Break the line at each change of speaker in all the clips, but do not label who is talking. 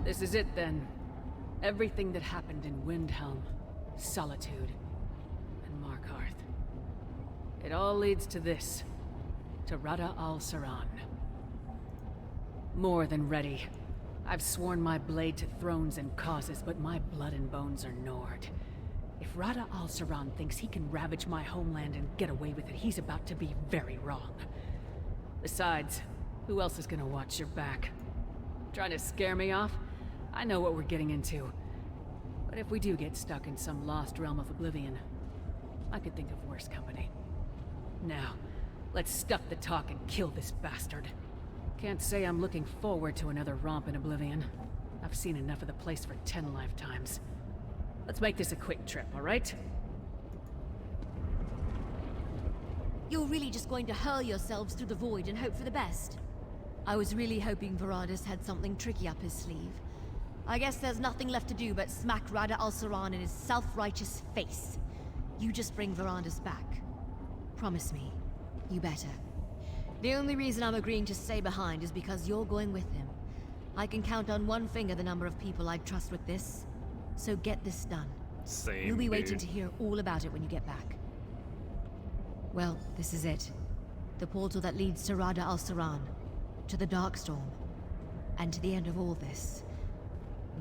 This is it then. Everything that happened in Windhelm, Solitude, and Markarth. It all leads to this. To Rada al-Saran. More than ready. I've sworn my blade to thrones and causes, but my blood and bones are Nord. If Rada al-Saran thinks he can ravage my homeland and get away with it, he's about to be very wrong. Besides, who else is gonna watch your back? Trying to scare me off? I know what we're getting into. But if we do get stuck in some lost realm of oblivion, I could think of worse company. Now, let's stuff the talk and kill this bastard. Can't say I'm looking forward to another romp in oblivion. I've seen enough of the place for 10 lifetimes. Let's make this a quick trip, alright?
You're really just going to hurl yourselves through the void and hope for the best? I was really hoping Varadis had something tricky up his sleeve. I guess there's nothing left to do but smack Rada al-Saran in his self-righteous face. You just bring Varadis back. Promise me. You better. The only reason I'm agreeing to stay behind is because you're going with him. I can count on one finger the number of people I'd trust with this. So get this done.
Same,
You'll be
dude.
waiting to hear all about it when you get back. Well, this is it. The portal that leads to Rada al-Saran, to the Darkstorm, and to the end of all this.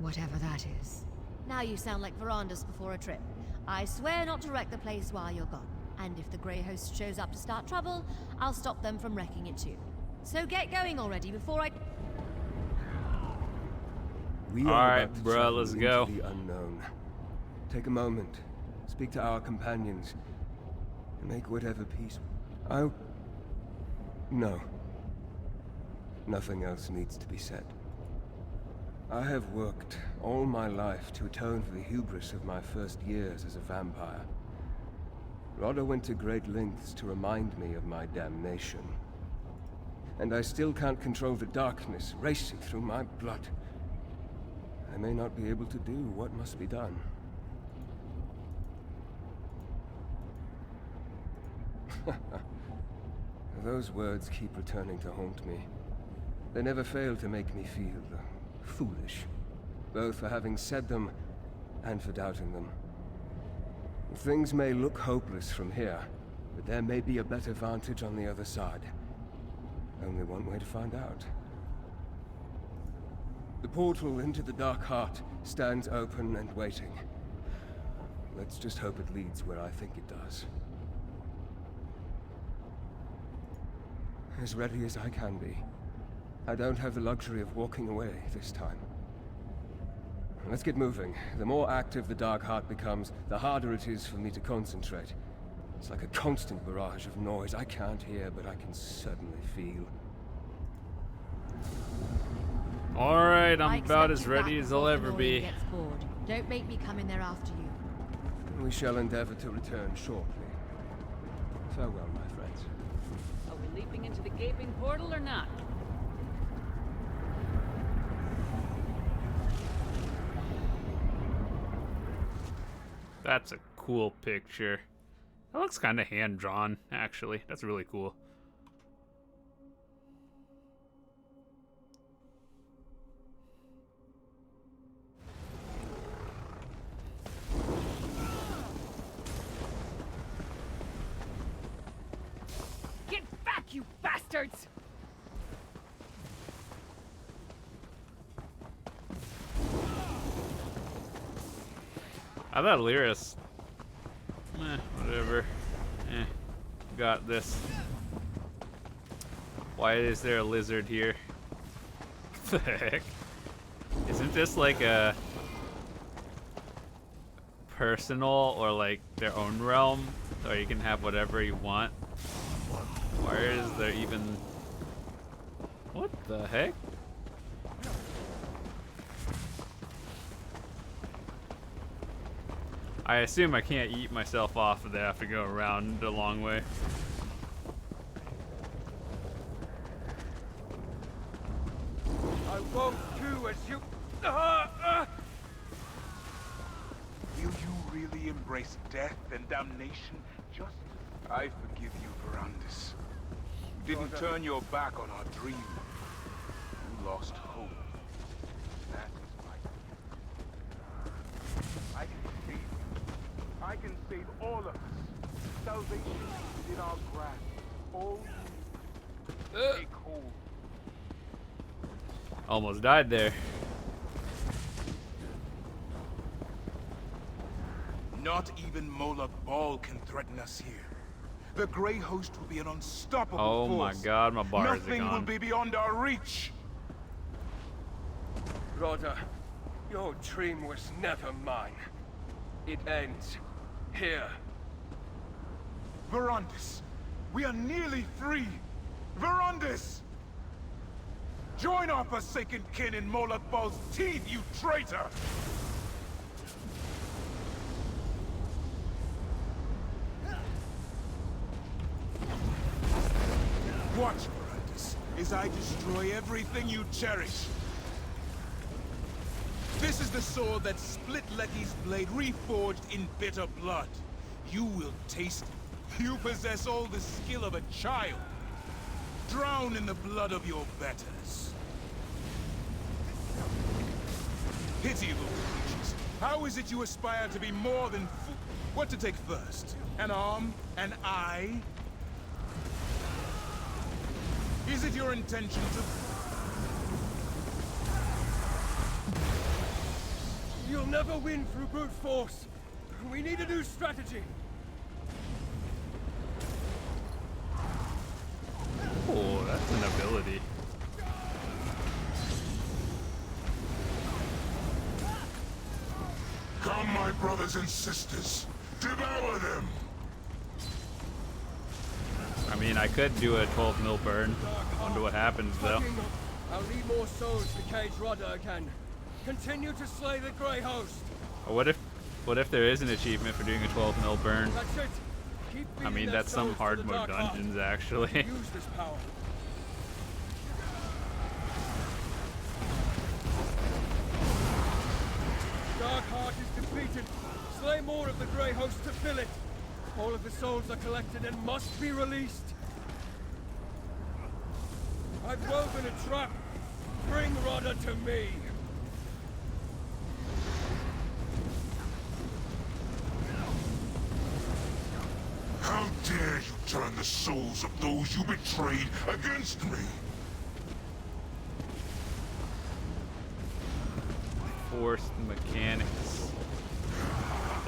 Whatever that is. Now you sound like Varandas before a trip. I swear not to wreck the place while you're gone. And if the Grey Host shows up to start trouble, I'll stop them from wrecking it too. So get going already before I...
We
All
are
right,
about to
bro,
travel
let's
into
go.
the unknown. Take a moment, speak to our companions, and make whatever peace. No. Nothing else needs to be said. I have worked all my life to atone for the hubris of my first years as a vampire. Rada went to great lengths to remind me of my damnation. And I still can't control the darkness racing through my blood. I may not be able to do what must be done. Those words keep returning to haunt me. They never fail to make me feel foolish, both for having said them and for doubting them. Things may look hopeless from here, but there may be a better vantage on the other side. Only one way to find out. The portal into the Dark Heart stands open and waiting. Let's just hope it leads where I think it does. As ready as I can be. I don't have the luxury of walking away this time. Let's get moving. The more active the Dark Heart becomes, the harder it is for me to concentrate. It's like a constant barrage of noise I can't hear, but I can certainly feel.
Alright,
I
I'm about
expect
as
you
ready
back
as I'll
before
ever
Thenorian
be.
gets bored. Don't make me come in there after you.
We shall endeavor to return shortly. Farewell, my friends.
Are we leaping into the gaping portal or not?
That's a cool picture. That looks kind of hand-drawn, actually. That's really cool.
Get back, you bastards!
I thought Lyris. Whatever. Got this. Why is there a lizard here? What the heck? Isn't this like a personal or like their own realm? Or you can have whatever you want? Why is there even... What the heck? I assume I can't eat myself off of there. I have to go around a long way.
I won't do as you...
Will you really embrace death and damnation just... I forgive you, Verandis. You didn't turn your back on our dream. You lost hope. That is Salvation is in our grasp. All you need. Take hold.
Almost died there.
Not even Moloch Ball can threaten us here. The Grey Host will be an unstoppable
Oh my
force.
god, my bars are
Nothing will
gone.
be beyond our reach.
Rodder, your dream was never mine. It ends here.
Verandis, we are nearly free. Verandis! Join our forsaken kin in Moloch Ball's teeth, you traitor! Watch, Verandis, as I destroy everything you cherish. This is the sword that split Letty's blade, reforged in bitter blood. You will taste it. You possess all the skill of a child. Drown in the blood of your betters. Pitiable creatures. How is it you aspire to be more than what to take first? An arm? An eye? Is it your intention to...
You'll never win through brute force. We need a new strategy.
Oh, that's an ability.
Come, my brothers and sisters. Devour them!
I mean, I could do a 12 mil burn. Wonder what happens though.
I'll need more souls to cage Rodder again. Continue to slay the Grey Host.
Or what if there is an achievement for doing a 12 mil burn?
That's it. Keep
I
feeding
mean,
their
that's some
souls to
hard
the
mode
Dark Heart.
dungeons actually.
Use this power. Dark Heart is defeated. Slay more of the Grey Host to fill it. All of the souls are collected and must be released. I've woven a trap. Bring Rodder to me.
How dare you turn the souls of those you betrayed against me?
Forced mechanics.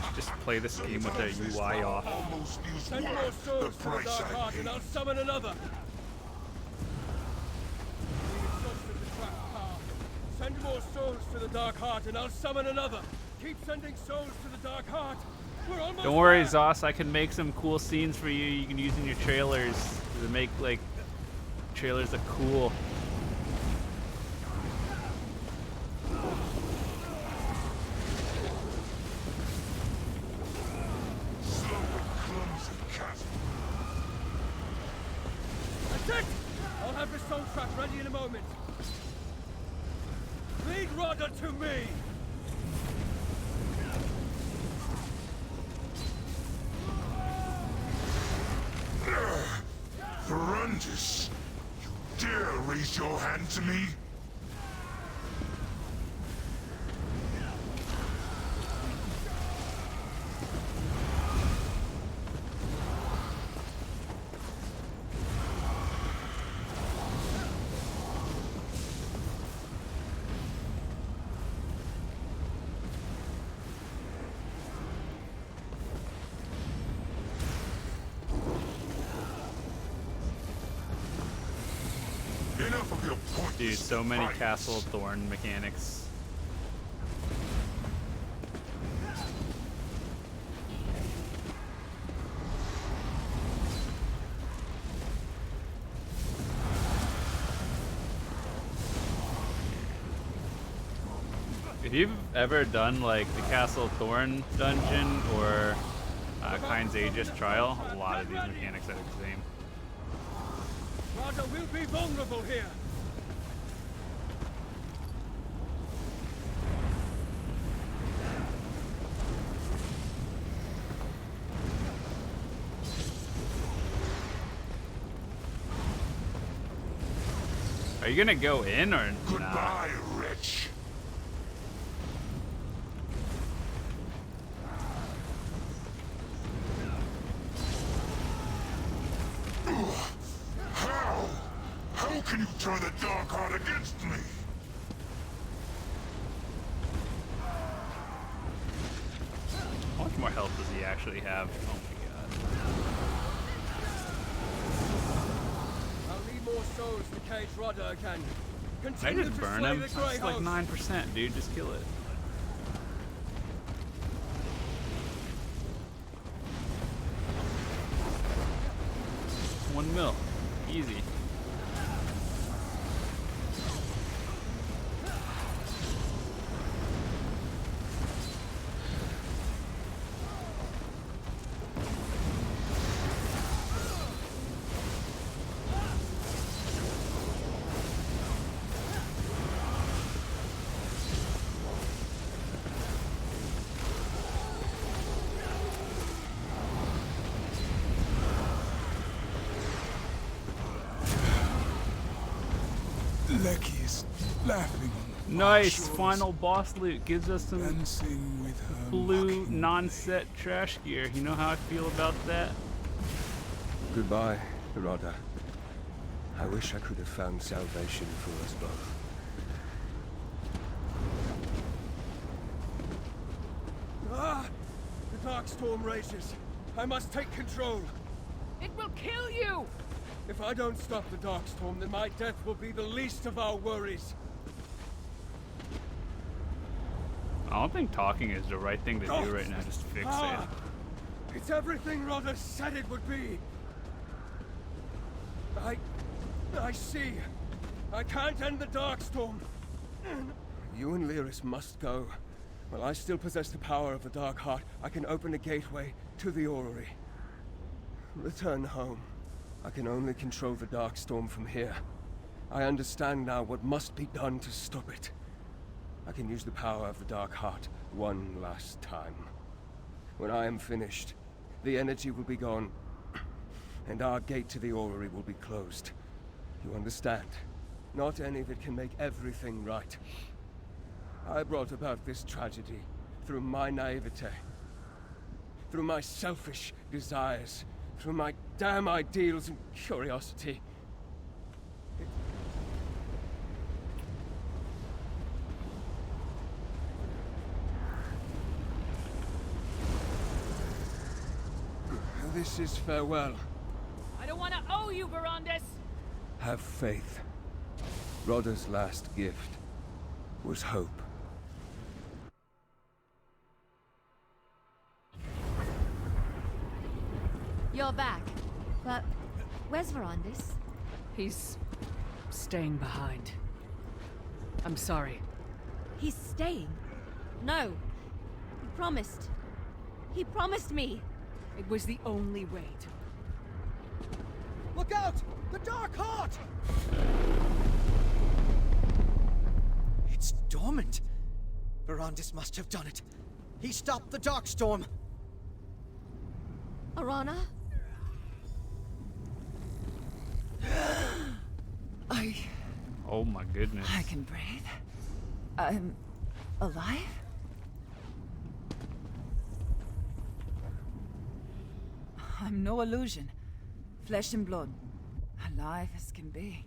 Let's just play this game with the UI off.
Almost feels
Send more
worth the
souls to the
price
Dark
I
Heart and
paid.
I'll summon another. We've exhausted the trap power. Send more souls to the Dark Heart and I'll summon another. Keep sending souls to the Dark Heart. We're almost
Don't worry,
there.
Zos. I can make some cool scenes for you. You can use in your trailers to make like trailers look cool.
Slow and clumsy cat.
That's it! I'll have the soul trap ready in a moment. Lead Rodder to me!
Verandis, you dare raise your hand to me? Enough of your pointless
Dude, so many
defiance.
Castle Thorn mechanics. If you've ever done like the Castle Thorn dungeon or Kyne's Aegis trial, a lot of these mechanics are the same.
Rodder will be vulnerable here.
Are you gonna go in or not?
Goodbye, wretch. turn the dark heart against me.
How much more health does he actually have? Oh
I'll need more souls to cage Rodder again.
my god. I
Continue
just
to
burn
slay
him.
the
It's
Grey
like
Host.
9%, dude. Just kill it. $1 mil. Easy.
Lecky is laughing. on my
Nice.
shores,
Final boss loot gives us some
dancing with her
blue
mocking
non-set trash gear. You know how I feel about that?
Goodbye, Rodder. I wish I could have found salvation for us both.
Ah! The dark storm rages. I must take control.
It will kill you!
If I don't stop the dark storm, then my death will be the least of our worries.
I don't think talking is the right thing to do right now. Just fix it.
It's everything Rodder said it would be. I see. I can't end the dark storm.
You and Lyris must go. While I still possess the power of the Dark Heart, I can open a gateway to the orrery. Return home. I can only control the dark storm from here. I understand now what must be done to stop it. I can use the power of the Dark Heart one last time. When I am finished, the energy will be gone, and our gate to the orrery will be closed. You understand? Not any of it can make everything right. I brought about this tragedy through my naivete, through my selfish desires, through my damn ideals and curiosity. This is farewell.
I don't want to owe you, Verandis!
Have faith. Rodder's last gift was hope.
You're back. But where's Verandis?
He's staying behind. I'm sorry.
He's staying? No. He promised. He promised me.
It was the only way to...
Look out! The Dark Heart!
It's dormant. Verandis must have done it. He stopped the dark storm.
Arana?
Oh my goodness.
I can breathe. I'm alive? I'm no illusion. Flesh and blood. Alive as can be.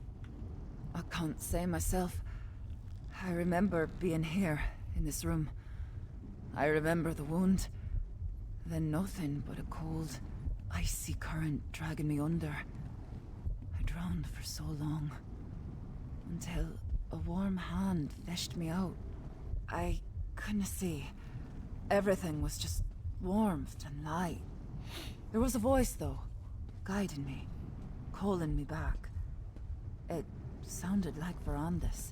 I can't say myself. I remember being here, in this room. I remember the wound. Then nothing but a cold, icy current dragging me under. I drowned for so long. Until a warm hand fished me out. I couldn't see. Everything was just warmth and light. There was a voice, though, guiding me, calling me back. It sounded like Verandis.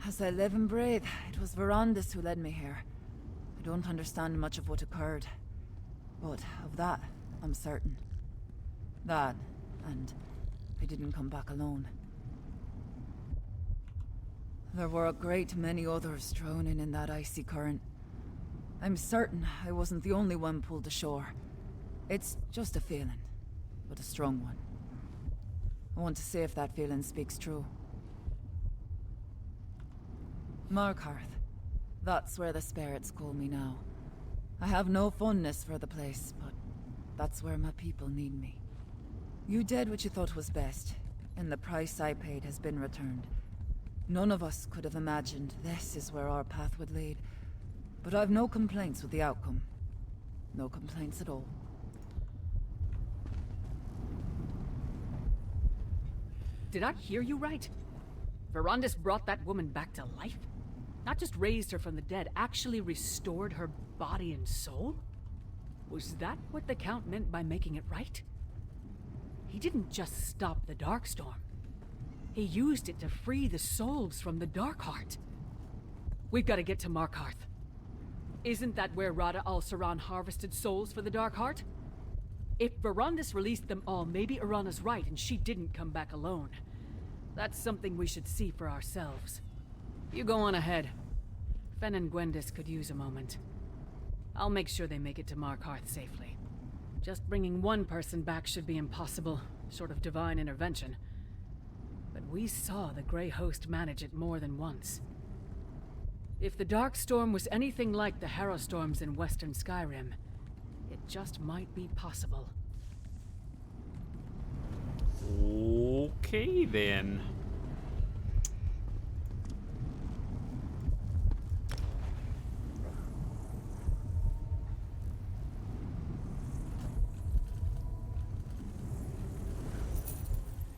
As I live and breathe, it was Verandis who led me here. I don't understand much of what occurred, but of that, I'm certain. That, and I didn't come back alone. There were a great many others drowning in that icy current. I'm certain I wasn't the only one pulled ashore. It's just a feeling, but a strong one. I want to see if that feeling speaks true. Markarth. That's where the spirits call me now. I have no fondness for the place, but that's where my people need me. You did what you thought was best. and the price I paid has been returned. None of us could have imagined this is where our path would lead. But I've no complaints with the outcome. No complaints at all.
Did I hear you right? Verandis brought that woman back to life? Not just raised her from the dead, actually restored her body and soul? Was that what the Count meant by making it right? He didn't just stop the Darkstorm. He used it to free the souls from the Darkheart. We've got to get to Markarth. Isn't that where Rada al-Saran harvested souls for the Darkheart? If Verandis released them all, maybe Irana's right and she didn't come back alone. That's something we should see for ourselves. You go on ahead. Fen and Gwendis could use a moment. I'll make sure they make it to Markarth safely. Just bringing one person back should be impossible, short of divine intervention. But we saw the Grey Host manage it more than once. If the Darkstorm was anything like the Harrowstorms in Western Skyrim, it just might be possible.
Okay, then.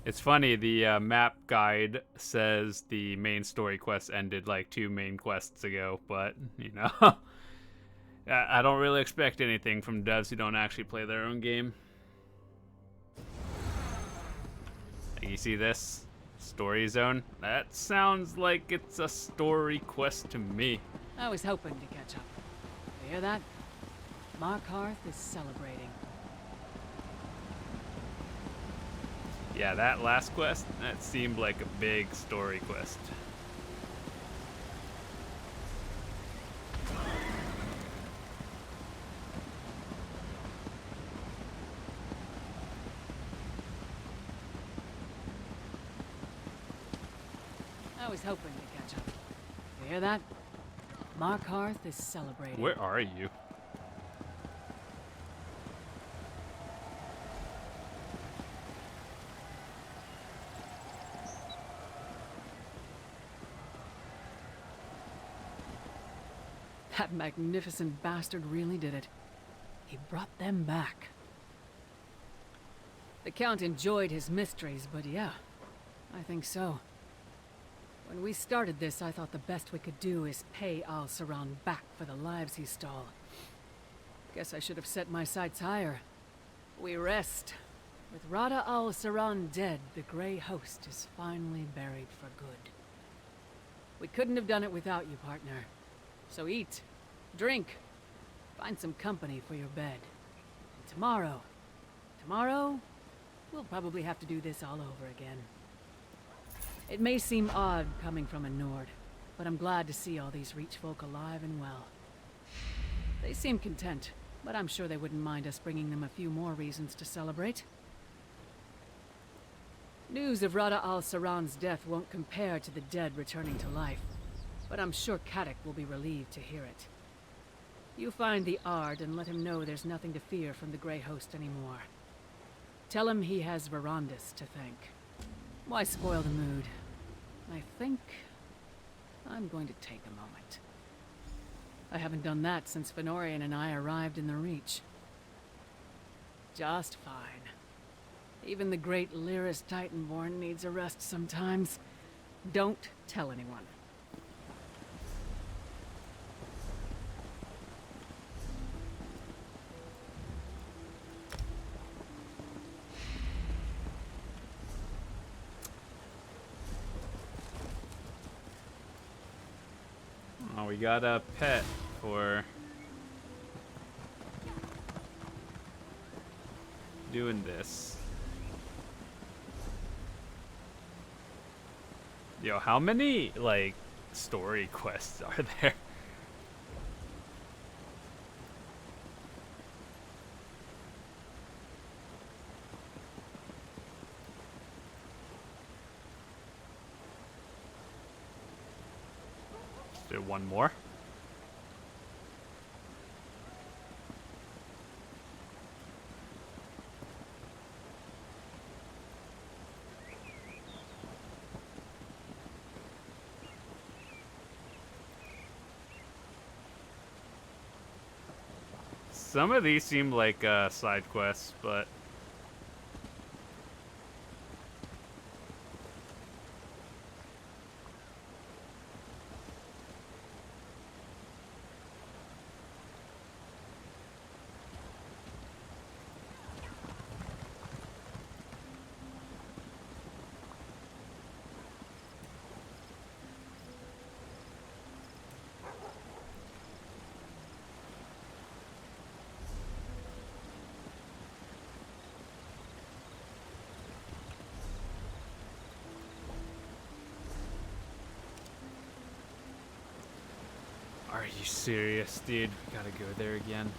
It's funny, the map guide says the main story quest ended like 2 main quests ago, but, you know, I don't really expect anything from devs who don't actually play their own game. You see this? Story zone? That sounds like it's a story quest to me.
I was hoping to catch up. You hear that? Markarth is celebrating.
Yeah, that last quest, that seemed like a big story quest.
I was hoping to catch up. You hear that? Markarth is celebrating.
Where are you?
That magnificent bastard really did it. He brought them back. The Count enjoyed his mysteries, but yeah, I think so. When we started this, I thought the best we could do is pay al-Saran back for the lives he stole. Guess I should have set my sights higher. We rest. With Rada al-Saran dead, the Grey Host is finally buried for good. We couldn't have done it without you, partner. So eat, drink, find some company for your bed. And tomorrow, we'll probably have to do this all over again. It may seem odd coming from a Nord, but I'm glad to see all these Reach folk alive and well. They seem content, but I'm sure they wouldn't mind us bringing them a few more reasons to celebrate. News of Rada al-Saran's death won't compare to the dead returning to life, but I'm sure Kadik will be relieved to hear it. You find the Ard and let him know there's nothing to fear from the Grey Host anymore. Tell him he has Verandis to thank. Why spoil the mood? I think I'm going to take a moment. I haven't done that since Fenorian and I arrived in the Reach. Just fine. Even the great Lyris Titanborn needs a rest sometimes. Don't tell anyone.
Oh, we got a pet for doing this. Yo, how many, like, story quests are there? Let's do one more. Some of these seem like side quests, but are you serious, dude? Gotta go there again.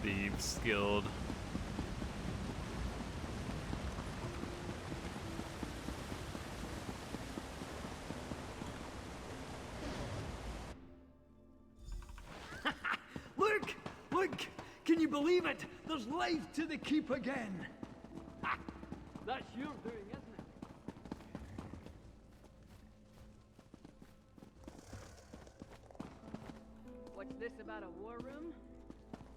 Thieves Guild.
Look! Look! Can you believe it? There's life to the keep again! Ha! That's your doing, isn't it?
What's this about a war room?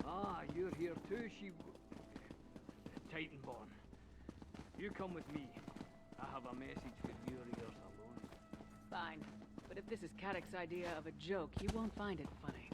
Ah, you're here too, Titanborn. You come with me. I have a message for you or yours alone.
Fine. But if this is Kadok's idea of a joke, he won't find it funny.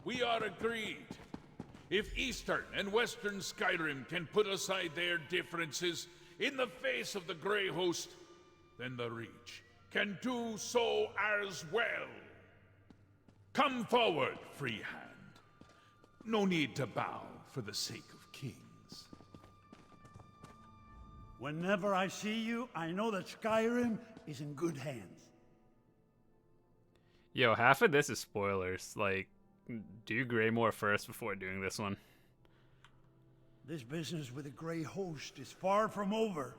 We are agreed. If Eastern and Western Skyrim can put aside their differences in the face of the Grey Host, then the Reach can do so as well. Come forward, free hand. No need to bow for the sake of kings.
Whenever I see you, I know that Skyrim is in good hands.
Yo, half of this is spoilers. Like, do Greymore first before doing this one.
This business with the Grey Host is far from over.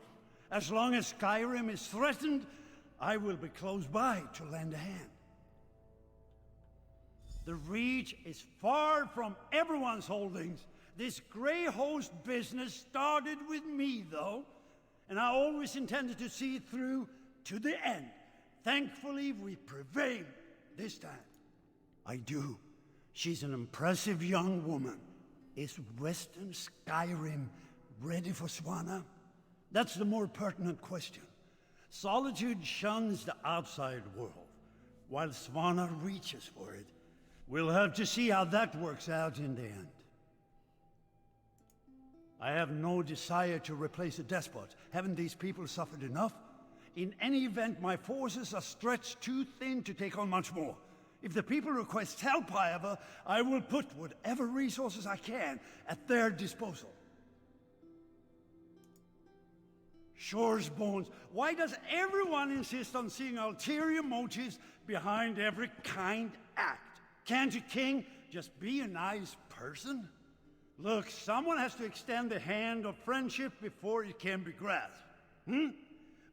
As long as Skyrim is threatened, I will be close by to lend a hand. The Reach is far from everyone's holdings. This Grey Host business started with me, though, and I always intended to see it through to the end. Thankfully, we prevailed this time. I do. She's an impressive young woman. Is Western Skyrim ready for Swana? That's the more pertinent question. Solitude shuns the outside world, while Swana reaches for it. We'll have to see how that works out in the end. I have no desire to replace a despot. Haven't these people suffered enough? In any event, my forces are stretched too thin to take on much more. If the people request help, however, I will put whatever resources I can at their disposal. Shore's bones. Why does everyone insist on seeing ulterior motives behind every kind act? Can't a king just be a nice person? Look, someone has to extend the hand of friendship before it can be grasped.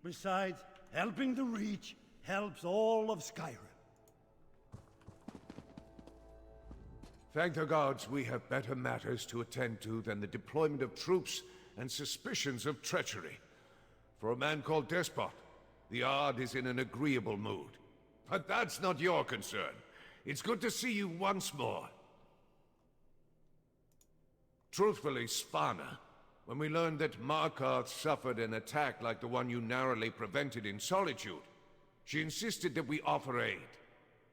Besides, helping the Reach helps all of Skyrim.
Thank the gods we have better matters to attend to than the deployment of troops and suspicions of treachery. For a man called Despot, the Ard is in an agreeable mood. But that's not your concern. It's good to see you once more. Truthfully, Svanna, when we learned that Markarth suffered an attack like the one you narrowly prevented in Solitude, she insisted that we offer aid,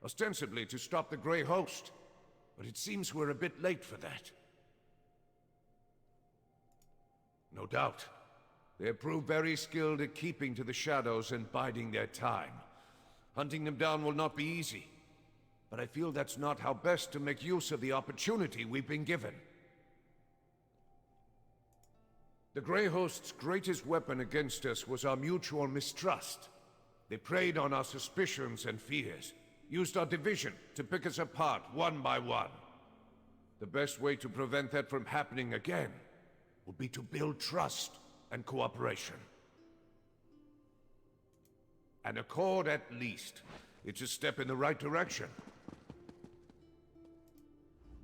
ostensibly to stop the Grey Host. But it seems we're a bit late for that. No doubt. They have proved very skilled at keeping to the shadows and biding their time. Hunting them down will not be easy. But I feel that's not how best to make use of the opportunity we've been given. The Grey Host's greatest weapon against us was our mutual mistrust. They preyed on our suspicions and fears, used our division to pick us apart one by one.
The best way to prevent that from happening again will be to build trust and cooperation. An accord at least. It's a step in the right direction.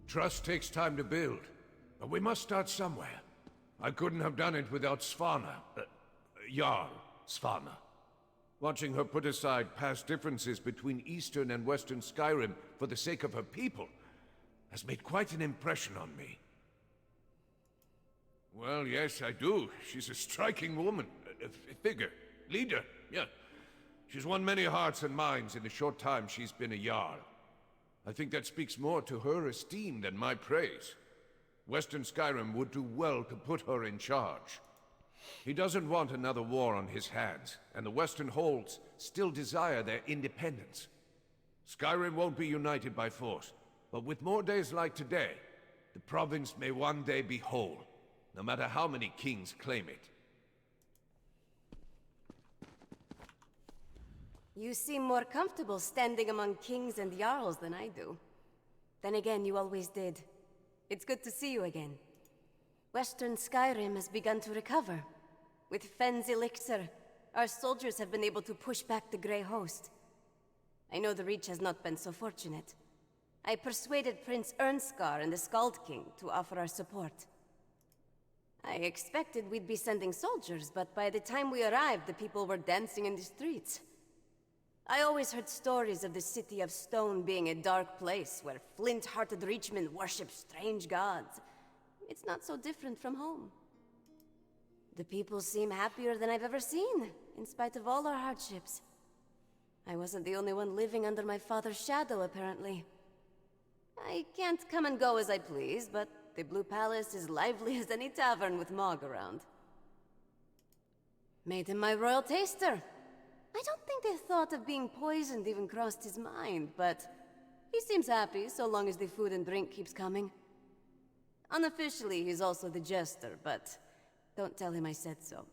Trust takes time to build, but we must start somewhere. I couldn't have done it without Svanna. Jarl Svanna. Watching her put aside past differences between Eastern and Western Skyrim for the sake of her people has made quite an impression on me. Well, yes, I do. She's a striking woman. A figure. Leader, yeah. She's won many hearts and minds in the short time she's been a Jarl. I think that speaks more to her esteem than my praise. Western Skyrim would do well to put her in charge. He doesn't want another war on his hands, and the Western Holds still desire their independence. Skyrim won't be united by force, but with more days like today, the province may one day be whole, no matter how many kings claim it.
You seem more comfortable standing among kings and jarls than I do. Then again, you always did. It's good to see you again. Western Skyrim has begun to recover. With Fenn's elixir, our soldiers have been able to push back the Grey Host. I know the Reach has not been so fortunate. I persuaded Prince Ernskar and the Skald King to offer our support. I expected we'd be sending soldiers, but by the time we arrived, the people were dancing in the streets. I always heard stories of the City of Stone being a dark place where flint-hearted Reachmen worship strange gods. It's not so different from home. The people seem happier than I've ever seen, in spite of all our hardships. I wasn't the only one living under my father's shadow, apparently. I can't come and go as I please, but the Blue Palace is lively as any tavern with Mog around. Made him my royal taster. I don't think the thought of being poisoned even crossed his mind, but he seems happy so long as the food and drink keeps coming. Unofficially, he's also the jester, but don't tell him I said so.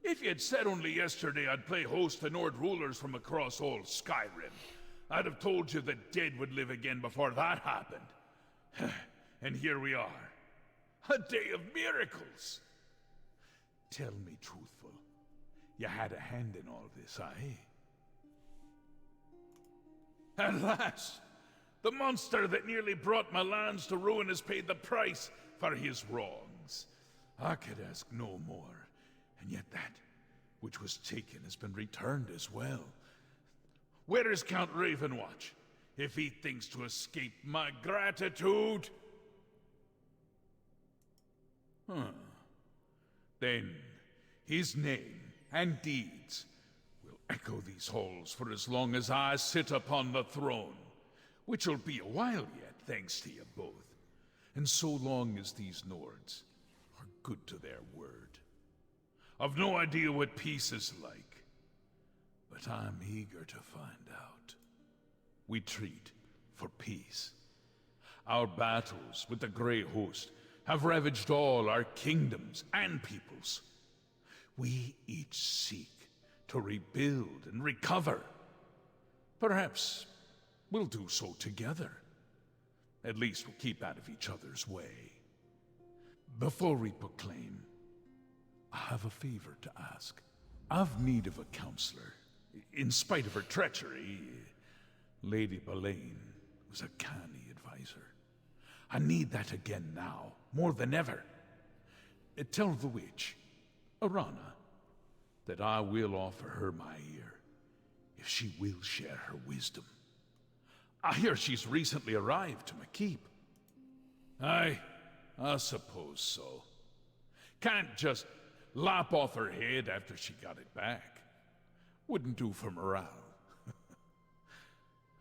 If you'd said only yesterday I'd play host to Nord rulers from across all Skyrim, I'd have told you the dead would live again before that happened. And here we are. A day of miracles! Tell me truthful, you had a hand in all this, aye? Alas! The monster that nearly brought my lands to ruin has paid the price for his wrongs. I could ask no more, and yet that which was taken has been returned as well. Where is Count Ravenwatch, if he thinks to escape my gratitude? Then his name and deeds will echo these halls for as long as I sit upon the throne, which'll be a while yet, thanks to you both. And so long as these Nords are good to their word. I've no idea what peace is like, but I'm eager to find out. We treat for peace. Our battles with the Grey Host have ravaged all our kingdoms and peoples. We each seek to rebuild and recover. Perhaps we'll do so together. At least we'll keep out of each other's way. Before we proclaim, I have a favor to ask. I've need of a counselor. In spite of her treachery, Lady Belaine was a canny advisor. I need that again now, more than ever. Tell the witch, Arana, that I will offer her my ear, if she will share her wisdom. I hear she's recently arrived to Makeep. Aye, I suppose so. Can't just lop off her head after she got it back. Wouldn't do for morale.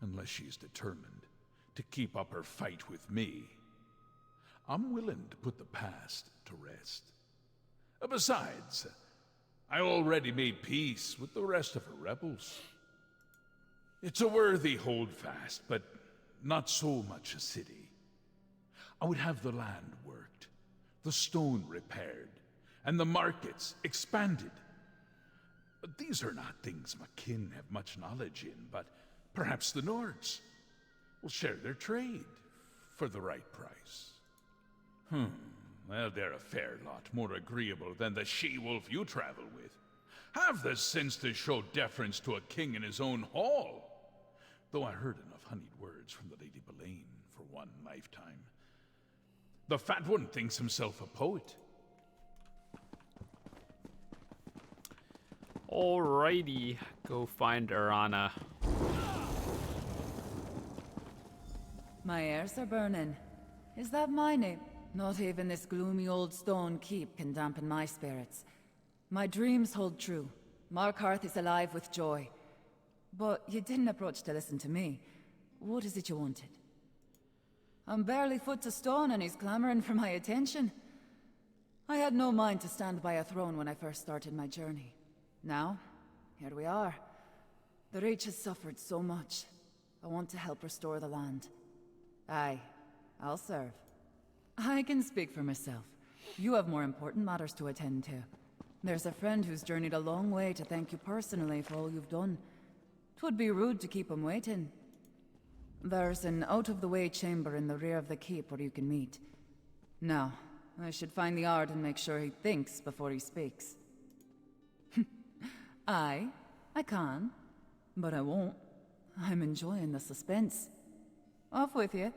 Unless she's determined to keep up her fight with me. I'm willing to put the past to rest. Besides, I already made peace with the rest of her rebels. It's a worthy holdfast, but not so much a city. I would have the land worked, the stone repaired, and the markets expanded. These are not things my kin have much knowledge in, but Perhaps the Nords will share their trade for the right price. Well, they're a fair lot more agreeable than the she-wolf you travel with. Have the sense to show deference to a king in his own hall. Though I heard enough honeyed words from the Lady Belaine for one lifetime. The fat one thinks himself a poet.
Alrighty, go find Arana.
My ears are burning. Is that my name? Not even this gloomy old stone keep can dampen my spirits. My dreams hold true. Markarth is alive with joy. But you didn't approach to listen to me. What is it you wanted? I'm barely foot to stone and he's clamoring for my attention. I had no mind to stand by a throne when I first started my journey. Now, here we are. The Reach has suffered so much. I want to help restore the land. Aye, I'll serve. I can speak for myself. You have more important matters to attend to. There's a friend who's journeyed a long way to thank you personally for all you've done. 'Twould be rude to keep him waiting. There's an out-of-the-way chamber in the rear of the keep where you can meet. Now, I should find the Ard and make sure he thinks before he speaks. I can, but I won't. I'm enjoying the suspense. Off with you.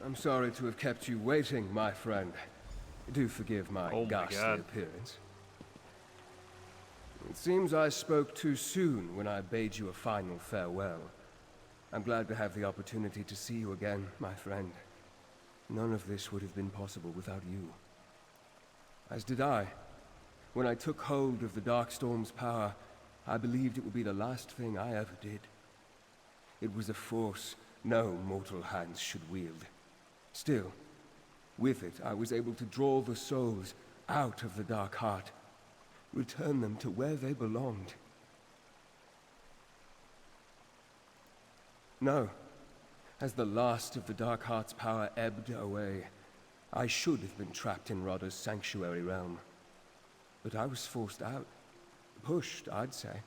I'm sorry to have kept you waiting, my friend. Do forgive my ghastly appearance. It seems I spoke too soon when I bade you a final farewell. I'm glad to have the opportunity to see you again, my friend. None of this would have been possible without you. As did I. When I took hold of the Darkstorm's power, I believed it would be the last thing I ever did. It was a force no mortal hands should wield. Still, with it, I was able to draw the souls out of the Dark Heart, return them to where they belonged. No, as the last of the Dark Heart's power ebbed away, I should have been trapped in Rodda's sanctuary realm. But I was forced out. Pushed, I'd say.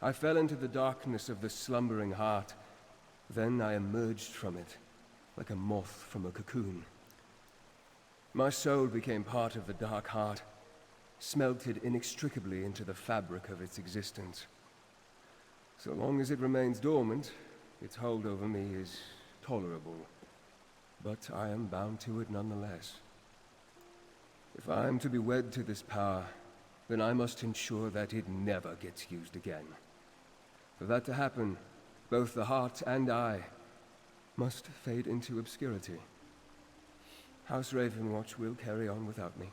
I fell into the darkness of the slumbering heart. Then I emerged from it, like a moth from a cocoon. My soul became part of the Dark Heart, smelted inextricably into the fabric of its existence. So long as it remains dormant, its hold over me is tolerable. But I am bound to it nonetheless. If I am to be wed to this power, then I must ensure that it never gets used again. For that to happen, both the heart and I must fade into obscurity. House Ravenwatch will carry on without me.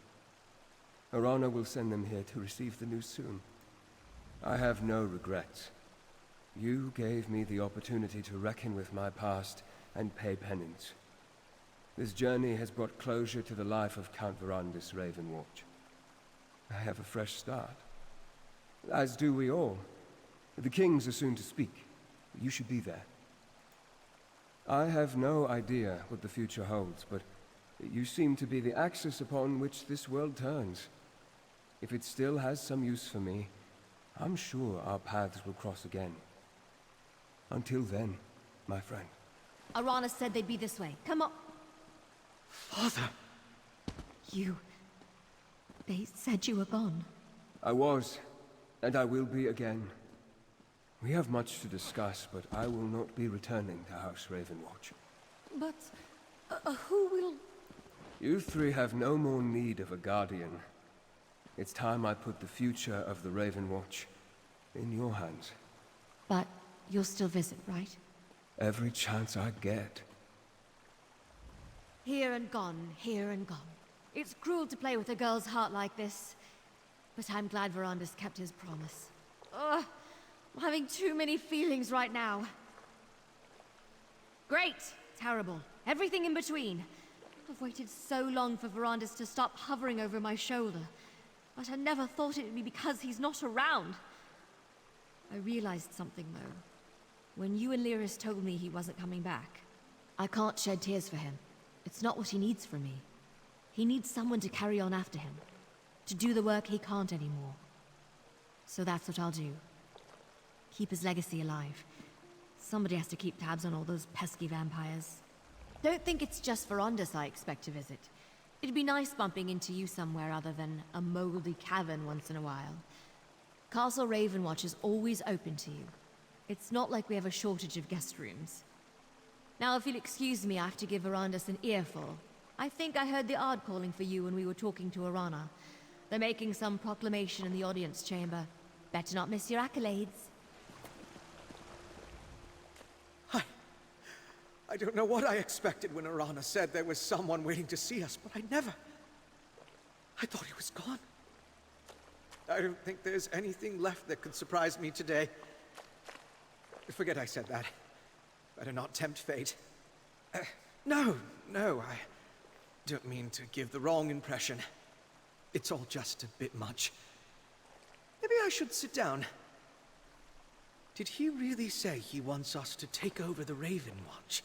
Arana will send them here to receive the news soon. I have no regrets. You gave me the opportunity to reckon with my past and pay penance. This journey has brought closure to the life of Count Verandis Ravenwatch. I have a fresh start. As do we all. The kings are soon to speak. You should be there. I have no idea what the future holds, but you seem to be the axis upon which this world turns. If it still has some use for me, I'm sure our paths will cross again. Until then, my friend.
Arana said they'd be this way. Come on.
Father!
They said you were gone.
I was, and I will be again. We have much to discuss, but I will not be returning to House Ravenwatch.
But, who will...
You three have no more need of a guardian. It's time I put the future of the Ravenwatch in your hands.
But you'll still visit, right?
Every chance I get.
Here and gone, here and gone. It's cruel to play with a girl's heart like this. But I'm glad Verandis kept his promise. Ugh, I'm having too many feelings right now. Great, terrible, everything in between. I've waited so long for Verandis to stop hovering over my shoulder. But I never thought it would be because he's not around. I realized something, though. When you and Lyris told me he wasn't coming back, I can't shed tears for him. It's not what he needs from me. He needs someone to carry on after him, to do the work he can't anymore. So that's what I'll do. Keep his legacy alive. Somebody has to keep tabs on all those pesky vampires. Don't think it's just Verandis I expect to visit. It'd be nice bumping into you somewhere other than a moldy cavern once in a while. Castle Ravenwatch is always open to you. It's not like we have a shortage of guest rooms. Now, if you'll excuse me, I have to give Verandis an earful. I think I heard the Ard calling for you when we were talking to Arana. They're making some proclamation in the audience chamber. Better not miss your accolades.
I don't know what I expected when Arana said there was someone waiting to see us, but I thought he was gone. I don't think there's anything left that could surprise me today. Forget I said that. Better not tempt fate. No, I don't mean to give the wrong impression. It's all just a bit much. Maybe I should sit down. Did he really say he wants us to take over the Ravenwatch?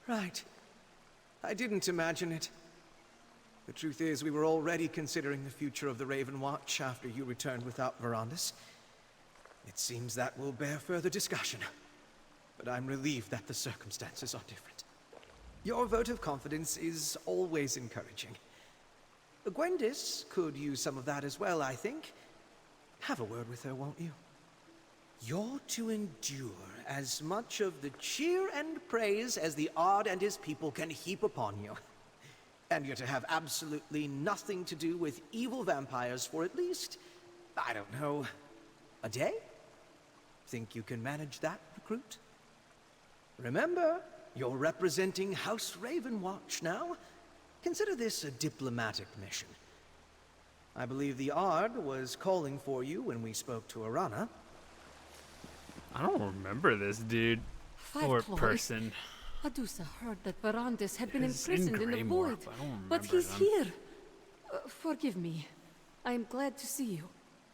Right. I didn't imagine it. The truth is, we were already considering the future of the Ravenwatch after you returned without Verandis. It seems that will bear further discussion. But I'm relieved that the circumstances are different. Your vote of confidence is always encouraging. Gwendis could use some of that as well, I think. Have a word with her, won't you? You're to endure as much of the cheer and praise as the Ard and his people can heap upon you. And you're to have absolutely nothing to do with evil vampires for at least, I don't know, a day? Think you can manage that, recruit? Remember, you're representing House Ravenwatch now. Consider this a diplomatic mission. I believe the Ard was calling for you when we spoke to Arana.
I don't remember this dude or person.
Adusa heard that Verandis had been
It's
imprisoned in the void,
I don't
but
remember
he's
them.
here. Forgive me. I am glad to see you.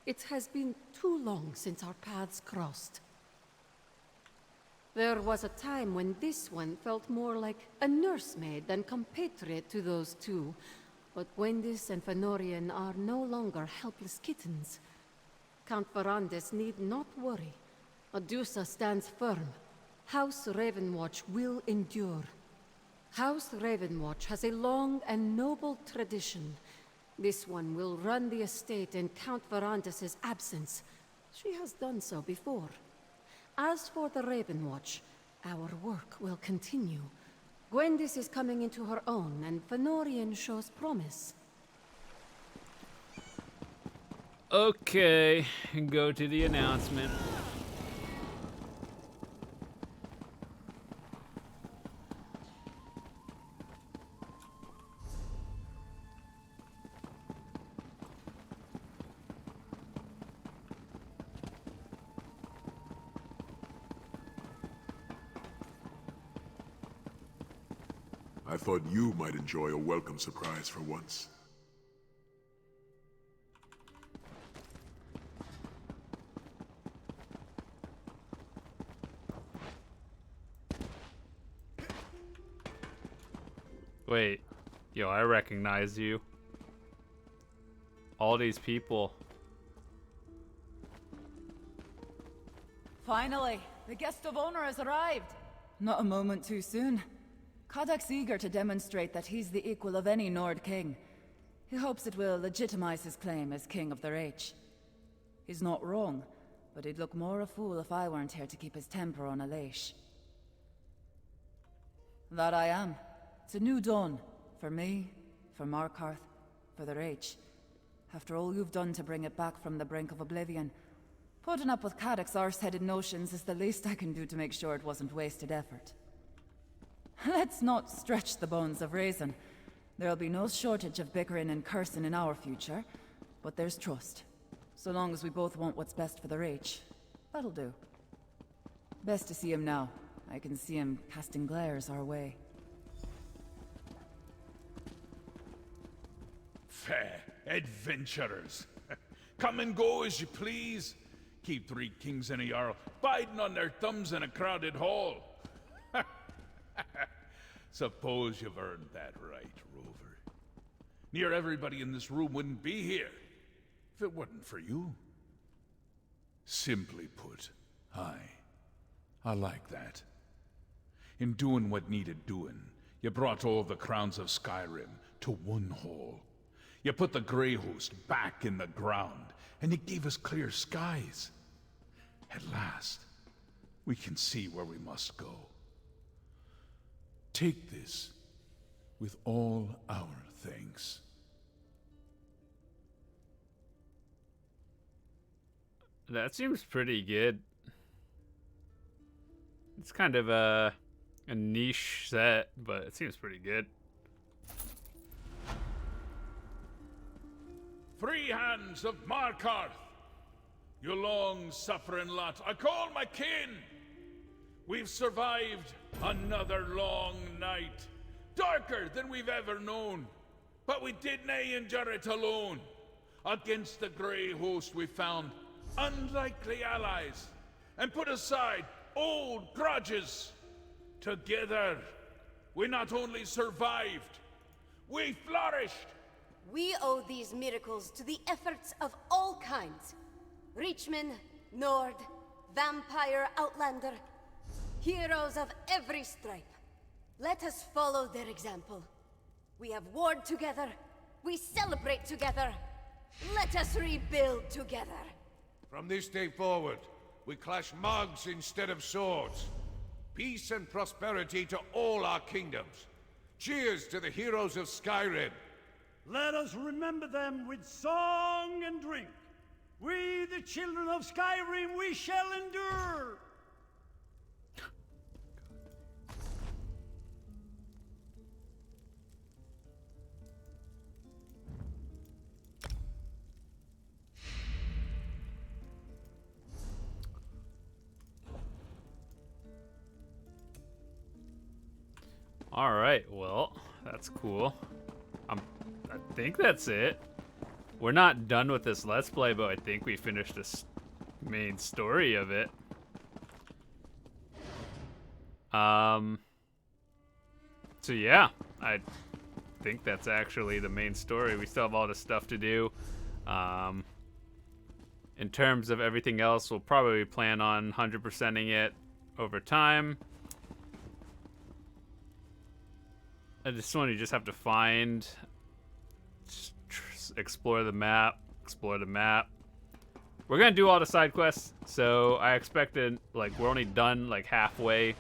It has been too long since our paths crossed. There was a time when this one felt more like a nursemaid than compatriot to those two. But Gwendis and Fenorian are no longer helpless kittens. Count Verandis need not worry. Adusa stands firm. House Ravenwatch will endure. House Ravenwatch has a long and noble tradition. This one will run the estate in Count Verandis' absence. She has done so before. As for the Ravenwatch, our work will continue. Gwendis is coming into her own, and Fenorian shows promise.
Okay, go to the announcement.
I thought you might enjoy a welcome surprise for once.
Wait, yo, I recognize you. All these people.
Finally, the guest of honor has arrived. Not a moment too soon. Kadak's eager to demonstrate that he's the equal of any Nord king. He hopes it will legitimize his claim as king of the Reach. He's not wrong, but he'd look more a fool if I weren't here to keep his temper on a leash. That I am. It's a new dawn. For me, for Markarth, for the Reach. After all you've done to bring it back from the brink of oblivion, putting up with Kadak's arse-headed notions is the least I can do to make sure it wasn't wasted effort. Let's not stretch the bones of reason. There'll be no shortage of bickering and cursing in our future, but there's trust. So long as we both want what's best for the Reach, that'll do. Best to see him now. I can see him casting glares our way.
Fair adventurers. Come and go as you please. Keep 3 kings and a jarl biting on their thumbs in a crowded hall. Suppose you've earned that right, Rover. Near everybody in this room wouldn't be here if it wasn't for you. Simply put, I like that. In doing what needed doing, you brought all the crowns of Skyrim to one hall. You put the Grey Host back in the ground, and you gave us clear skies. At last, we can see where we must go. Take this with all our thanks.
That seems pretty good. It's kind of a niche set, but it seems pretty good.
Free hands of Markarth, you long-suffering lot, I call my kin. We've survived another long night, darker than we've ever known, but we did nae endure it alone. Against the Grey Host we found unlikely allies, and put aside old grudges. Together, we not only survived, we flourished.
We owe these miracles to the efforts of all kinds. Reachman, Nord, Vampire, Outlander. Heroes of every stripe. Let us follow their example. We have warred together. We celebrate together. Let us rebuild together.
From this day forward, we clash mugs instead of swords. Peace and prosperity to all our kingdoms. Cheers to the heroes of Skyrim.
Let us remember them with song and drink. We, the children of Skyrim, we shall endure.
All right, well, that's cool. I think that's it. We're not done with this Let's Play, but I think we finished the main story of it. So yeah, I think that's actually the main story. We still have all this stuff to do. In terms of everything else, we'll probably plan on 100%ing it over time. And this one you just have to find, explore the map. We're gonna do all the side quests, so I expected, like, we're only done like halfway,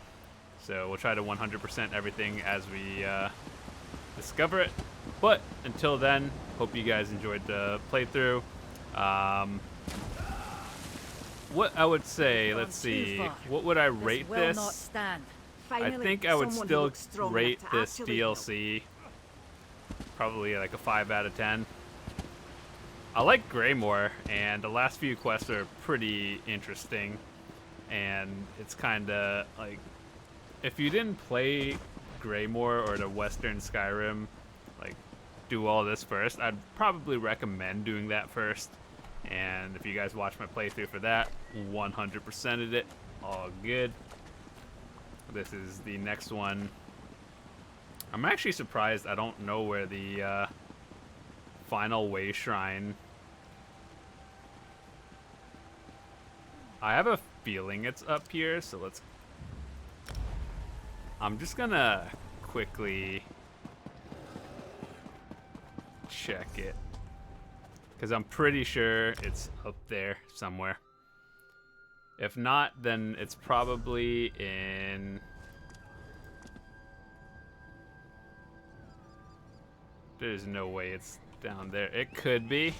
so we'll try to 100% everything as we discover it. But until then, hope you guys enjoyed the playthrough. What I would say, let's see, what would I rate this? I think I would still rate this DLC probably like a 5 out of 10. I like Greymore, and the last few quests are pretty interesting, and it's kind of like, if you didn't play Greymore or the Western Skyrim, like, do all this first, I'd probably recommend doing that first. And if you guys watch my playthrough for that, 100%ed it, all good. This is the next one. I'm actually surprised I don't know where the final way shrine. I have a feeling it's up here, so let's. I'm just gonna quickly check it, because I'm pretty sure it's up there somewhere. If not, then it's probably in... There's no way it's down there. It could be.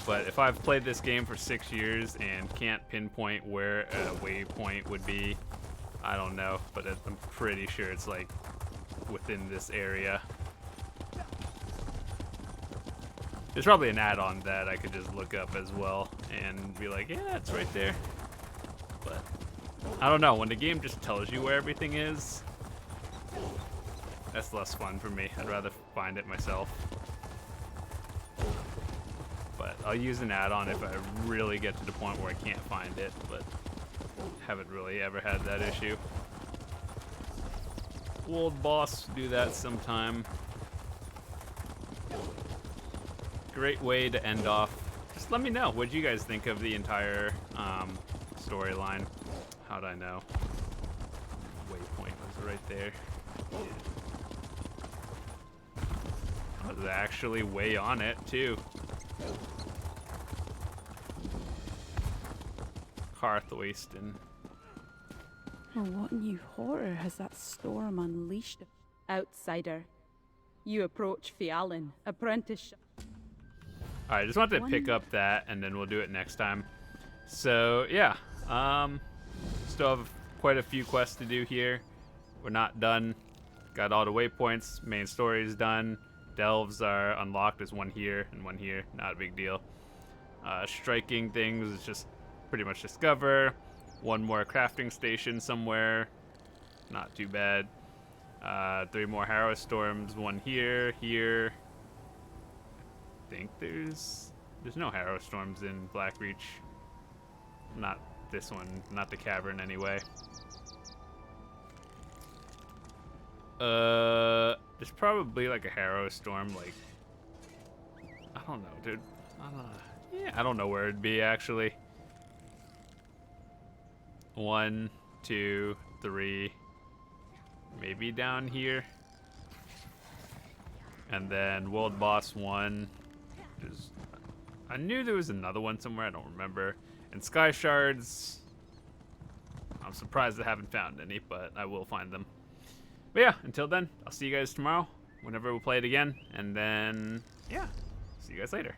But if I've played this game for 6 years and can't pinpoint where a waypoint would be, I don't know. But I'm pretty sure it's like within this area. There's probably an add-on that I could just look up as well and be like, yeah, it's right there. But I don't know, when the game just tells you where everything is, that's less fun for me. I'd rather find it myself. But I'll use an add-on if I really get to the point where I can't find it, but haven't really ever had that issue. World boss, do that sometime. Great way to end off. Just let me know, what you guys think of the entire storyline? How'd I know? Waypoint was right there. I was actually way on it, too. Hearth wasting.
Oh, what new horror has that storm unleashed? Outsider. You approach Fiallan, apprentice.
Alright, just wanted to pick up that, and then we'll do it next time. So, yeah. Still have quite a few quests to do here. We're not done. Got all the waypoints. Main story is done. Delves are unlocked. There's one here and one here. Not a big deal. Striking things is just pretty much discover. One more crafting station somewhere. Not too bad. 3 more Harrow Storms. One here, here. I think there's no Harrow Storms in Blackreach. Not this one. Not the cavern anyway. There's probably like a Harrow Storm, like, I don't know, dude. Yeah, I don't know where it'd be actually. 1, 2, 3, maybe down here. And then World Boss 1. I knew there was another one somewhere, I don't remember. And skyshards, I'm surprised I haven't found any, but I will find them. But yeah, until then, I'll see you guys tomorrow whenever we play it again. And then, yeah, see you guys later.